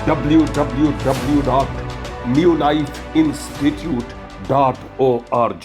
www.newlifeinstitute.org।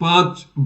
5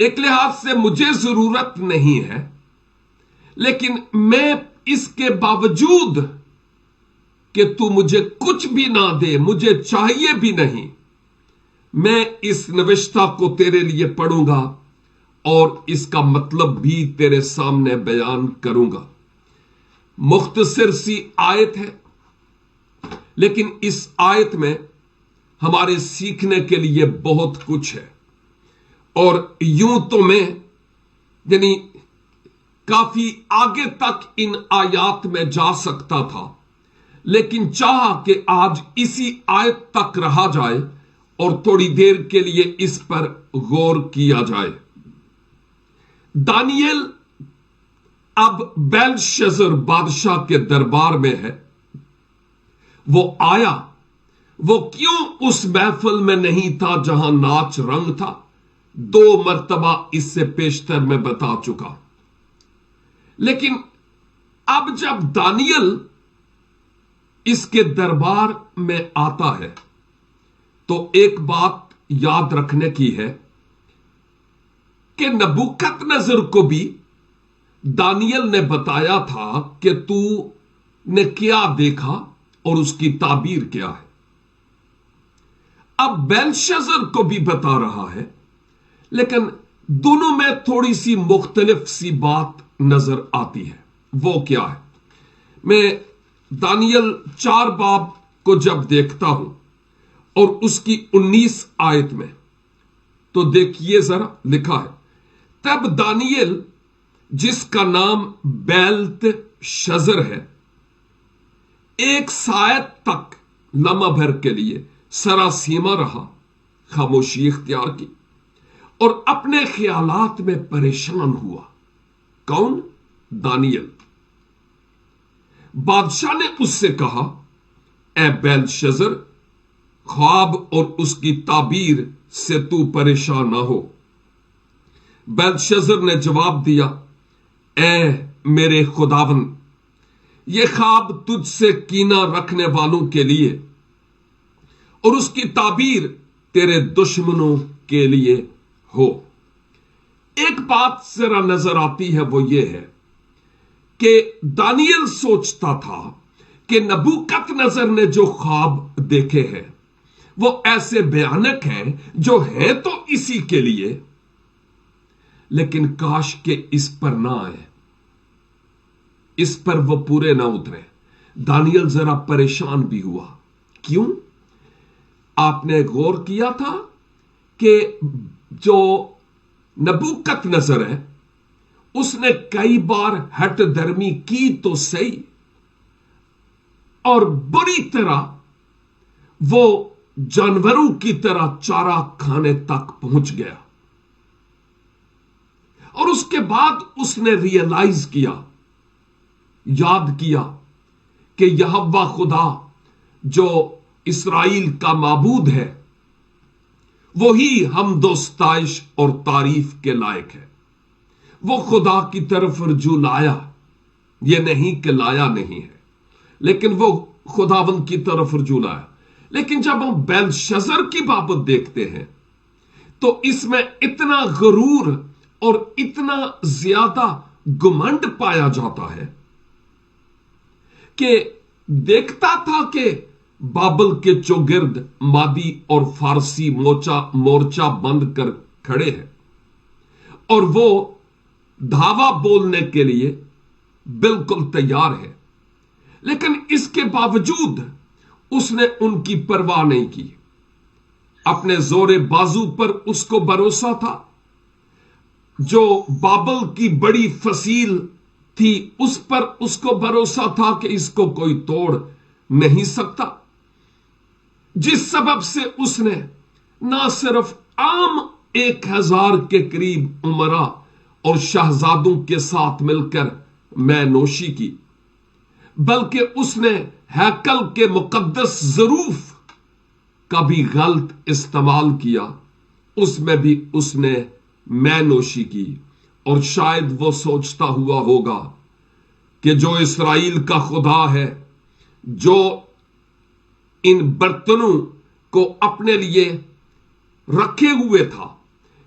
ایک لحاظ سے مجھے ضرورت نہیں ہے، لیکن میں اس کے باوجود کہ تو مجھے کچھ بھی نہ دے، مجھے چاہیے بھی نہیں، میں اس نوشتہ کو تیرے لیے پڑھوں گا اور اس کا مطلب بھی تیرے سامنے بیان کروں گا۔ مختصر سی آیت ہے، لیکن اس آیت میں ہمارے سیکھنے کے لیے بہت کچھ ہے، اور یوں تو میں کافی آگے تک ان آیات میں جا سکتا تھا، لیکن چاہا کہ آج اسی آیت تک رہا جائے اور تھوڑی دیر کے لیے اس پر غور کیا جائے۔ دانیل اب بیلشزر بادشاہ کے دربار میں ہے۔ وہ آیا، وہ کیوں اس محفل میں نہیں تھا جہاں ناچ رنگ تھا؟ 2 مرتبہ اس سے پیشتر میں بتا چکا۔ لیکن اب جب دانیل اس کے دربار میں آتا ہے تو ایک بات یاد رکھنے کی ہے کہ نبوکت نظر کو بھی دانیل نے بتایا تھا کہ تو نے کیا دیکھا اور اس کی تعبیر کیا ہے۔ اب بیلشزر کو بھی بتا رہا ہے، لیکن دونوں میں تھوڑی سی مختلف سی بات نظر آتی ہے۔ وہ کیا ہے؟ میں دانیل 4 باب کو جب دیکھتا ہوں اور اس کی 19 آیت میں، تو دیکھیے ذرا، لکھا ہے، تب دانیل جس کا نام بیلت شزر ہے، 1 ساعت تک لمحہ بھر کے لیے سراسیما رہا، خاموشی اختیار کی اور اپنے خیالات میں پریشان ہوا۔ کون؟ دانیل۔ بادشاہ نے اس سے کہا، اے بیلشزر، خواب اور اس کی تعبیر سے تو پریشان نہ ہو۔ بیلشزر نے جواب دیا، اے میرے خداوند، یہ خواب تجھ سے کینہ رکھنے والوں کے لیے اور اس کی تعبیر تیرے دشمنوں کے لیے ہو۔ ایک بات ذرا نظر آتی ہے، وہ یہ ہے کہ دانیل سوچتا تھا کہ نبوکت نظر نے جو خواب دیکھے ہیں وہ ایسے بھیانک ہیں جو ہیں تو اسی کے لیے، لیکن کاش کہ اس پر نہ آئے، اس پر وہ پورے نہ اترے۔ دانیل ذرا پریشان بھی ہوا۔ کیوں؟ آپ نے غور کیا تھا کہ جو نبوکت نظر ہے اس نے کئی بار ہٹ درمی کی تو صحیح، اور بری طرح وہ جانوروں کی طرح چارہ کھانے تک پہنچ گیا، اور اس کے بعد اس نے ریئلائز کیا، یاد کیا کہ یہوہ خدا جو اسرائیل کا معبود ہے وہی حمد و ستائش اور تعریف کے لائق ہے۔ وہ خدا کی طرف رجوع لایا، یہ نہیں کہ لایا نہیں ہے، لیکن وہ خداوند کی طرف رجوع لایا۔ لیکن جب ہم بیلشزر کی بابت دیکھتے ہیں تو اس میں اتنا غرور اور اتنا زیادہ گمنڈ پایا جاتا ہے کہ دیکھتا تھا کہ بابل کے چوگرد مادی اور فارسی مورچہ بند کر کھڑے ہیں اور وہ دھاوا بولنے کے لیے بالکل تیار ہے، لیکن اس کے باوجود اس نے ان کی پرواہ نہیں کی۔ اپنے زور بازو پر اس کو بھروسہ تھا، جو بابل کی بڑی فصیل تھی اس پر اس کو بھروسہ تھا کہ اس کو کوئی توڑ نہیں سکتا، جس سبب سے اس نے نہ صرف عام 1000 کے قریب امراء اور شہزادوں کے ساتھ مل کر مے نوشی کی، بلکہ اس نے ہیکل کے مقدس ظروف کا بھی غلط استعمال کیا، اس میں بھی اس نے مے نوشی کی، اور شاید وہ سوچتا ہوا ہوگا کہ جو اسرائیل کا خدا ہے، جو ان برتنوں کو اپنے لیے رکھے ہوئے تھا،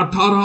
18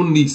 19,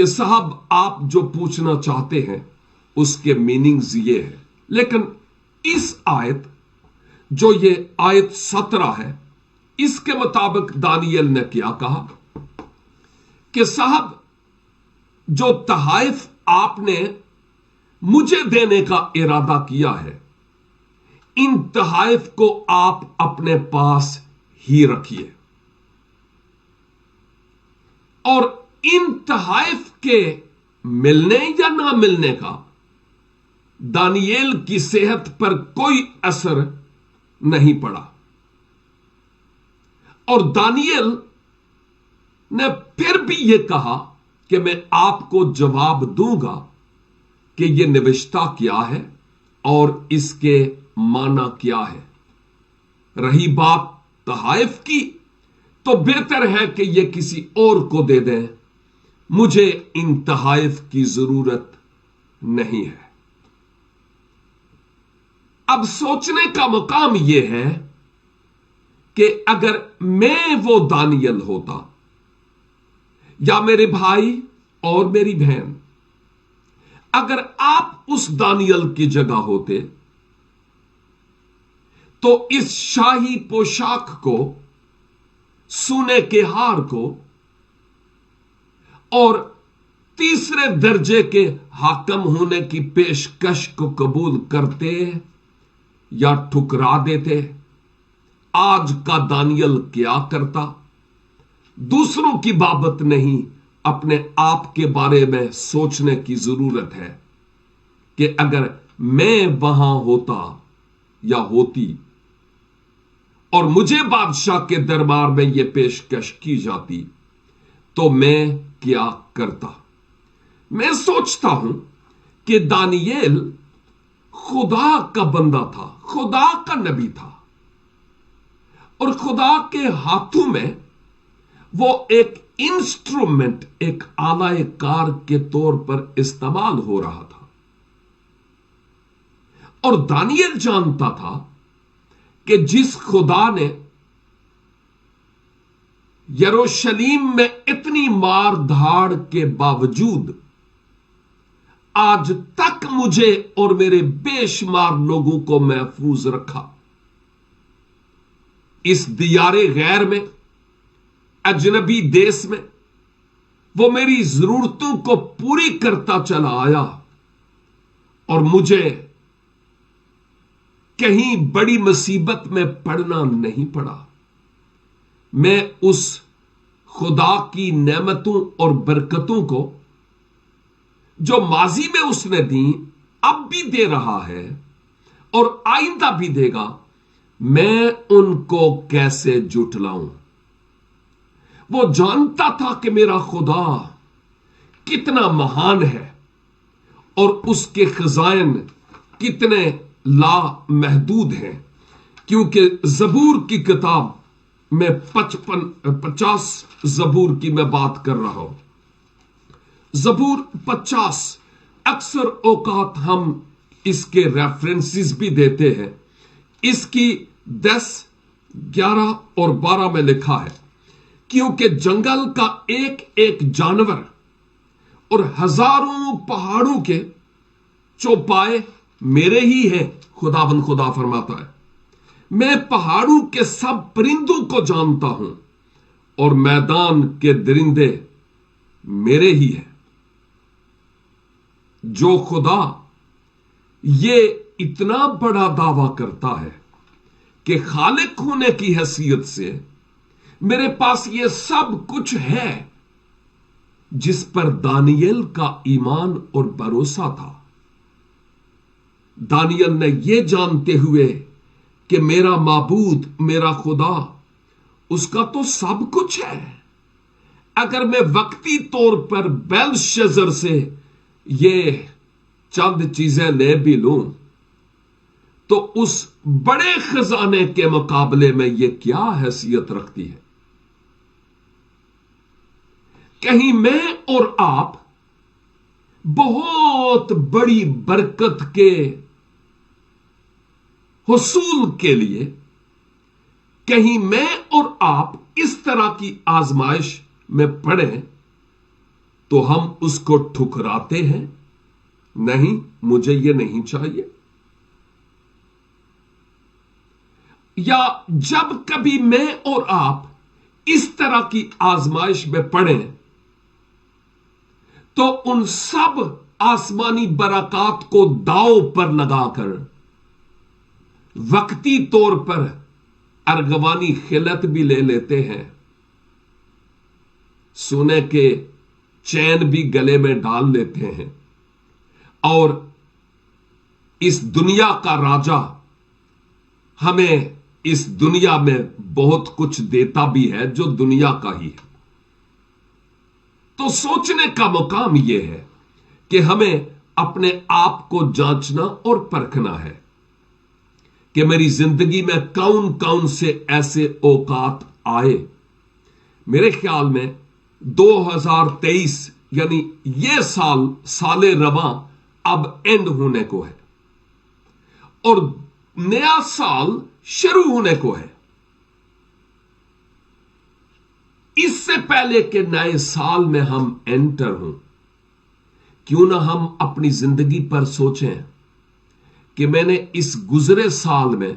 کہ صاحب آپ جو پوچھنا چاہتے ہیں اس کے میننگز یہ ہے، لیکن اس آیت جو یہ آیت 17 ہے، اس کے مطابق دانیل نے کیا کہا کہ صاحب جو تحائف آپ نے مجھے دینے کا ارادہ کیا ہے، ان تحائف کو آپ اپنے پاس ہی رکھیے، اور ان تحائف کے ملنے یا نہ ملنے کا دانیل کی صحت پر کوئی اثر نہیں پڑا۔ اور دانیل نے پھر بھی یہ کہا کہ میں آپ کو جواب دوں گا کہ یہ نوشتہ کیا ہے اور اس کے معنی کیا ہے۔ رہی بات تحائف کی تو بہتر ہے کہ یہ کسی اور کو دے دیں، مجھے ان تحائف کی ضرورت نہیں ہے۔ اب سوچنے کا مقام یہ ہے کہ اگر میں وہ دانیل ہوتا یا میرے بھائی اور میری بہن، اگر آپ اس دانیل کی جگہ ہوتے تو اس شاہی پوشاک کو، سونے کے ہار کو اور تیسرے درجے کے حاکم ہونے کی پیشکش کو قبول کرتے یا ٹھکرا دیتے؟ آج کا دانیل کیا کرتا؟ دوسروں کی بابت نہیں، اپنے آپ کے بارے میں سوچنے کی ضرورت ہے کہ اگر میں وہاں ہوتا یا ہوتی اور مجھے بادشاہ کے دربار میں یہ پیشکش کی جاتی تو میں کیا کرتا۔ میں سوچتا ہوں کہ دانیل خدا کا بندہ تھا، خدا کا نبی تھا، اور خدا کے ہاتھوں میں وہ ایک انسٹرومنٹ، ایک آلہ کار کے طور پر استعمال ہو رہا تھا۔ اور دانیل جانتا تھا کہ جس خدا نے یروشلیم میں اتنی مار دھاڑ کے باوجود آج تک مجھے اور میرے بے شمار لوگوں کو محفوظ رکھا، اس دیار غیر میں، اجنبی دیس میں، وہ میری ضرورتوں کو پوری کرتا چلا آیا اور مجھے کہیں بڑی مصیبت میں پڑنا نہیں پڑا۔ میں اس خدا کی نعمتوں اور برکتوں کو جو ماضی میں اس نے دی، اب بھی دے رہا ہے اور آئندہ بھی دے گا، میں ان کو کیسے جھٹلاؤں؟ وہ جانتا تھا کہ میرا خدا کتنا مہان ہے اور اس کے خزائن کتنے لا محدود ہیں، کیونکہ زبور کی کتاب میں 50 زبور کی میں بات کر رہا ہوں۔ زبور 50 اکثر اوقات ہم اس کے ریفرنسز بھی دیتے ہیں۔ اس کی 10، 11 اور 12 میں لکھا ہے، کیونکہ جنگل کا ایک ایک جانور اور ہزاروں پہاڑوں کے چوپائے میرے ہی ہیں، خداوند خدا فرماتا ہے۔ میں پہاڑوں کے سب پرندوں کو جانتا ہوں اور میدان کے درندے میرے ہی ہیں۔ جو خدا یہ اتنا بڑا دعویٰ کرتا ہے کہ خالق ہونے کی حیثیت سے میرے پاس یہ سب کچھ ہے، جس پر دانیل کا ایمان اور بھروسہ تھا۔ دانیل نے یہ جانتے ہوئے کہ میرا معبود، میرا خدا، اس کا تو سب کچھ ہے، اگر میں وقتی طور پر بیلشزر سے یہ چند چیزیں لے بھی لوں تو اس بڑے خزانے کے مقابلے میں یہ کیا حیثیت رکھتی ہے؟ کہیں میں اور آپ بہت بڑی برکت کے حصول کے لیے، کہیں میں اور آپ اس طرح کی آزمائش میں پڑیں تو ہم اس کو ٹھکراتے ہیں، نہیں مجھے یہ نہیں چاہیے؟ یا جب کبھی میں اور آپ اس طرح کی آزمائش میں پڑیں تو ان سب آسمانی برکات کو داؤ پر لگا کر وقتی طور پر ارغوانی خلت بھی لے لیتے ہیں، سونے کے چین بھی گلے میں ڈال لیتے ہیں، اور اس دنیا کا راجا ہمیں اس دنیا میں بہت کچھ دیتا بھی ہے جو دنیا کا ہی ہے۔ تو سوچنے کا مقام یہ ہے کہ ہمیں اپنے آپ کو جانچنا اور پرکھنا ہے کہ میری زندگی میں کون کون سے ایسے اوقات آئے۔ میرے خیال میں 2023 یعنی یہ سال رواں اب اینڈ ہونے کو ہے اور نیا سال شروع ہونے کو ہے۔ اس سے پہلے کہ نئے سال میں ہم انٹر ہوں، کیوں نہ ہم اپنی زندگی پر سوچیں کہ میں نے اس گزرے سال میں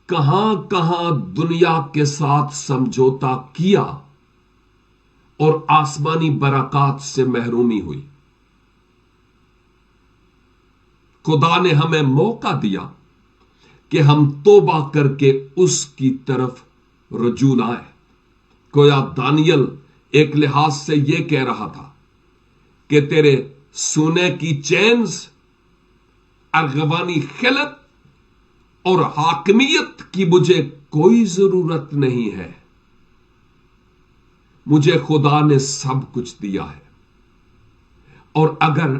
کہاں کہاں دنیا کے ساتھ سمجھوتا کیا اور آسمانی برکات سے محرومی ہوئی۔ خدا نے ہمیں موقع دیا کہ ہم توبہ کر کے اس کی طرف رجوع لائیں۔ گویا دانیل ایک لحاظ سے یہ کہہ رہا تھا کہ تیرے سونے کی چینز، ارغوانی خلت اور حاکمیت کی مجھے کوئی ضرورت نہیں ہے، مجھے خدا نے سب کچھ دیا ہے۔ اور اگر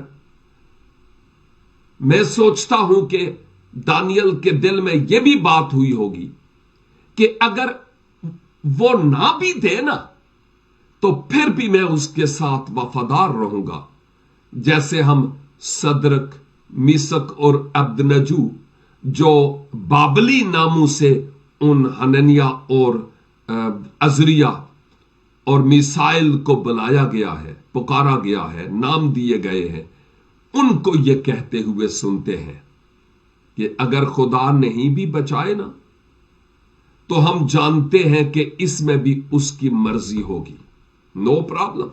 میں سوچتا ہوں کہ دانیل کے دل میں یہ بھی بات ہوئی ہوگی کہ اگر وہ نہ بھی دے نا تو پھر بھی میں اس کے ساتھ وفادار رہوں گا، جیسے ہم صدرک، میثق اور عبدنجو جو بابلی ناموں سے ان حننیہ اور عزریہ اور میسائل کو بلایا گیا ہے، پکارا گیا ہے، نام دیے گئے ہیں، ان کو یہ کہتے ہوئے سنتے ہیں کہ اگر خدا نہیں بھی بچائے نا تو ہم جانتے ہیں کہ اس میں بھی اس کی مرضی ہوگی، نو پرابلم۔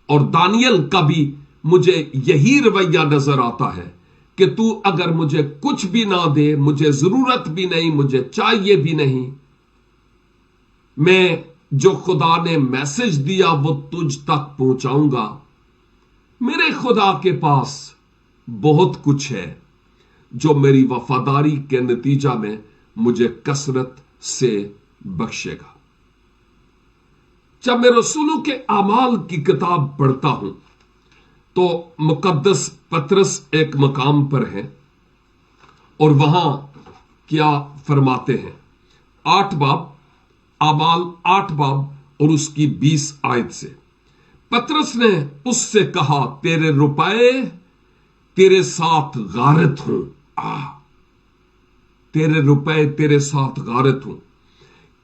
اور دانیل کا بھی مجھے یہی رویہ نظر آتا ہے کہ تو اگر مجھے کچھ بھی نہ دے، مجھے ضرورت بھی نہیں، مجھے چاہیے بھی نہیں، میں جو خدا نے میسج دیا وہ تجھ تک پہنچاؤں گا۔ میرے خدا کے پاس بہت کچھ ہے جو میری وفاداری کے نتیجہ میں مجھے کثرت سے بخشے گا۔ جب میں رسولوں کے اعمال کی کتاب پڑھتا ہوں تو مقدس پطرس ایک مقام پر ہے اور وہاں کیا فرماتے ہیں؟ 8 باب، اعمال 8 باب اور اس کی 20 آیت سے پطرس نے اس سے کہا، تیرے روپے تیرے ساتھ غارت ہوں، تیرے روپے تیرے ساتھ غارت ہوں،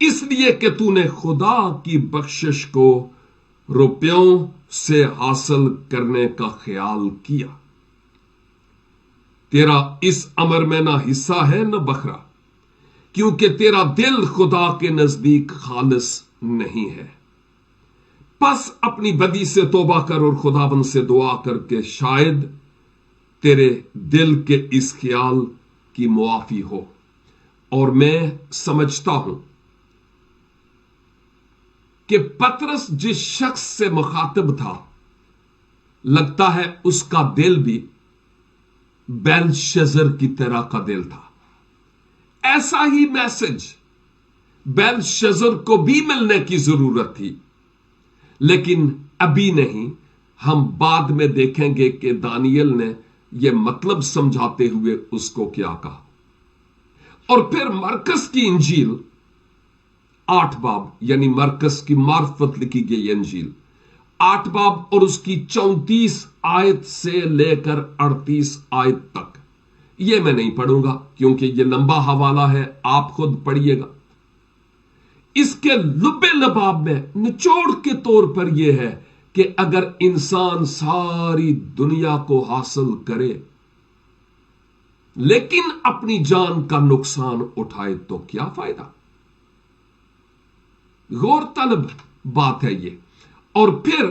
اس لیے کہ تو نے خدا کی بخشش کو روپیوں سے حاصل کرنے کا خیال کیا۔ تیرا اس امر میں نہ حصہ ہے نہ بکھرا، کیونکہ تیرا دل خدا کے نزدیک خالص نہیں ہے۔ پس اپنی بدی سے توبہ کر اور خداوند سے دعا کر کے شاید تیرے دل کے اس خیال کی معافی ہو۔ اور میں سمجھتا ہوں کہ پطرس جس شخص سے مخاطب تھا، لگتا ہے اس کا دل بھی بیلشزر کی طرح کا دل تھا۔ ایسا ہی میسج بیلشزر کو بھی ملنے کی ضرورت تھی، لیکن ابھی نہیں۔ ہم بعد میں دیکھیں گے کہ دانیل نے یہ مطلب سمجھاتے ہوئے اس کو کیا کہا۔ اور پھر مرکز کی انجیل 8 باب، یعنی مرکز کی معرفت لکھی گئی انجیل 8 باب اور اس کی 34 آیت سے لے کر 38 آیت تک، یہ میں نہیں پڑھوں گا کیونکہ یہ لمبا حوالہ ہے، آپ خود پڑھیے گا۔ اس کے لبے لباب میں نچوڑ کے طور پر یہ ہے کہ اگر انسان ساری دنیا کو حاصل کرے لیکن اپنی جان کا نقصان اٹھائے تو کیا فائدہ؟ غور طلب بات ہے یہ. اور پھر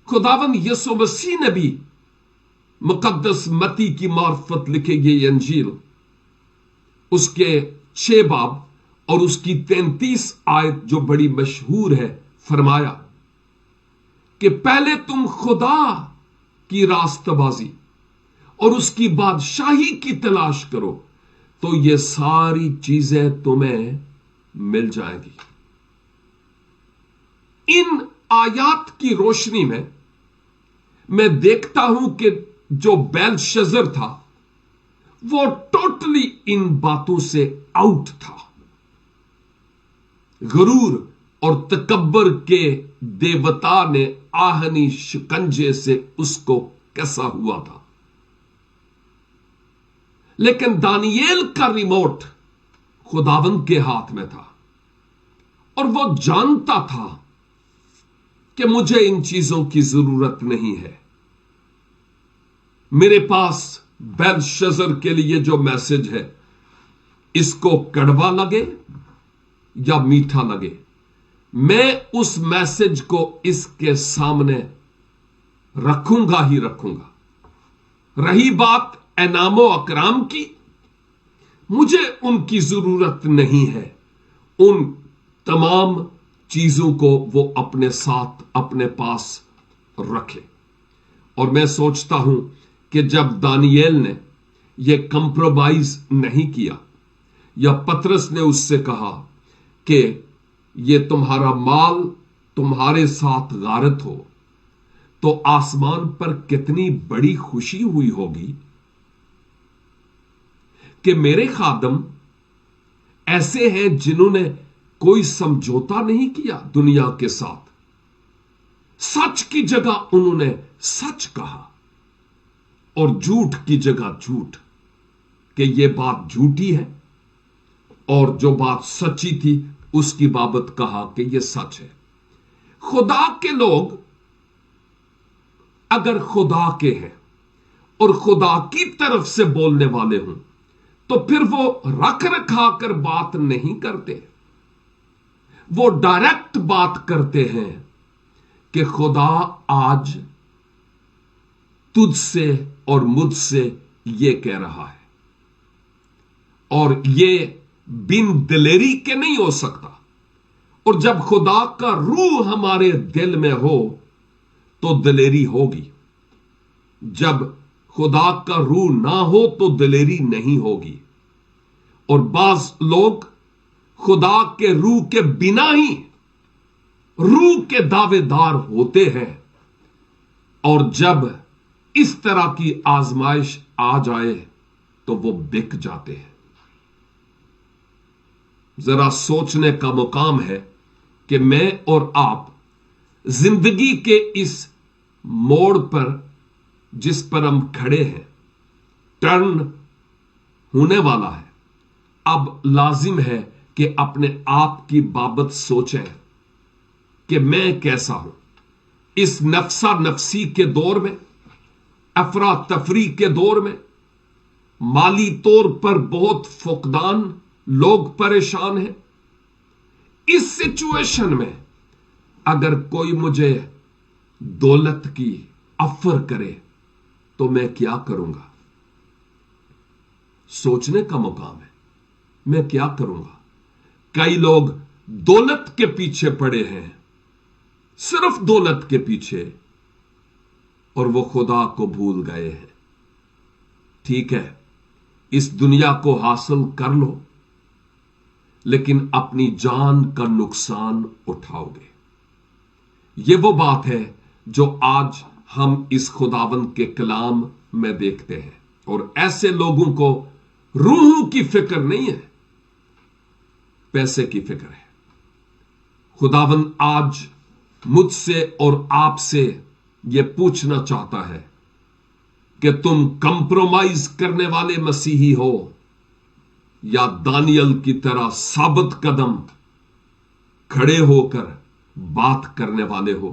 خداوند یسوع مسیح نے بھی مقدس متی کی معرفت لکھے یہ انجیل اس کے 6 باب اور اس کی 33 آیت جو بڑی مشہور ہے فرمایا کہ پہلے تم خدا کی راست بازی اور اس کی بادشاہی کی تلاش کرو تو یہ ساری چیزیں تمہیں مل جائیں گی. ان آیات کی روشنی میں دیکھتا ہوں کہ جو بیلشزر تھا وہ ٹوٹلی ان باتوں سے آؤٹ تھا. غرور اور تکبر کے دیوتا نے آہنی شکنجے سے اس کو کسا ہوا تھا. لیکن دانییل کا ریموٹ خداوند کے ہاتھ میں تھا اور وہ جانتا تھا کہ مجھے ان چیزوں کی ضرورت نہیں ہے. میرے پاس بیلشزر کے لیے جو میسج ہے اس کو کڑوا لگے یا میٹھا لگے میں اس میسج کو اس کے سامنے رکھوں گا ہی رکھوں گا. رہی بات انعام و اکرام کی، مجھے ان کی ضرورت نہیں ہے. ان تمام چیزوں کو وہ اپنے ساتھ اپنے پاس رکھے. اور میں سوچتا ہوں کہ جب دانییل نے یہ کمپرومائز نہیں کیا یا پطرس نے اس سے کہا کہ یہ تمہارا مال تمہارے ساتھ غارت ہو، تو آسمان پر کتنی بڑی خوشی ہوئی ہوگی کہ میرے خادم ایسے ہیں جنہوں نے کوئی سمجھوتا نہیں کیا دنیا کے ساتھ. سچ کی جگہ انہوں نے سچ کہا اور جھوٹ کی جگہ جھوٹ، کہ یہ بات جھوٹی ہے، اور جو بات سچی تھی اس کی بابت کہا کہ یہ سچ ہے. خدا کے لوگ اگر خدا کے ہیں اور خدا کی طرف سے بولنے والے ہوں تو پھر وہ رکھ رکھا کر بات نہیں کرتے، وہ ڈائریکٹ بات کرتے ہیں کہ خدا آج تجھ سے اور مجھ سے یہ کہہ رہا ہے. اور یہ بن دلیری کے نہیں ہو سکتا. اور جب خدا کا روح ہمارے دل میں ہو تو دلیری ہوگی. جب خدا کا روح نہ ہو تو دلیری نہیں ہوگی. اور بعض لوگ خدا کے روح کے بنا ہی روح کے دعوے دار ہوتے ہیں، اور جب اس طرح کی آزمائش آ جائے تو وہ بک جاتے ہیں. ذرا سوچنے کا مقام ہے کہ میں اور آپ زندگی کے اس موڑ پر جس پر ہم کھڑے ہیں ٹرن ہونے والا ہے. اب لازم ہے کہ اپنے آپ کی بابت سوچیں کہ میں کیسا ہوں. اس نفسا نفسی کے دور میں، افراتفری کے دور میں، مالی طور پر بہت فقدان، لوگ پریشان ہیں. اس سچویشن میں اگر کوئی مجھے دولت کی آفر کرے تو میں کیا کروں گا؟ سوچنے کا مقام ہے. میں کیا کروں گا؟ کئی لوگ دولت کے پیچھے پڑے ہیں، صرف دولت کے پیچھے، اور وہ خدا کو بھول گئے ہیں. ٹھیک ہے، اس دنیا کو حاصل کر لو لیکن اپنی جان کا نقصان اٹھاؤ گے. یہ وہ بات ہے جو آج ہم اس خداوند کے کلام میں دیکھتے ہیں. اور ایسے لوگوں کو روحوں کی فکر نہیں ہے، پیسے کی فکر ہے. خداوند آج مجھ سے اور آپ سے یہ پوچھنا چاہتا ہے کہ تم کمپرومائز کرنے والے مسیحی ہو یا دانیل کی طرح ثابت قدم کھڑے ہو کر بات کرنے والے ہو.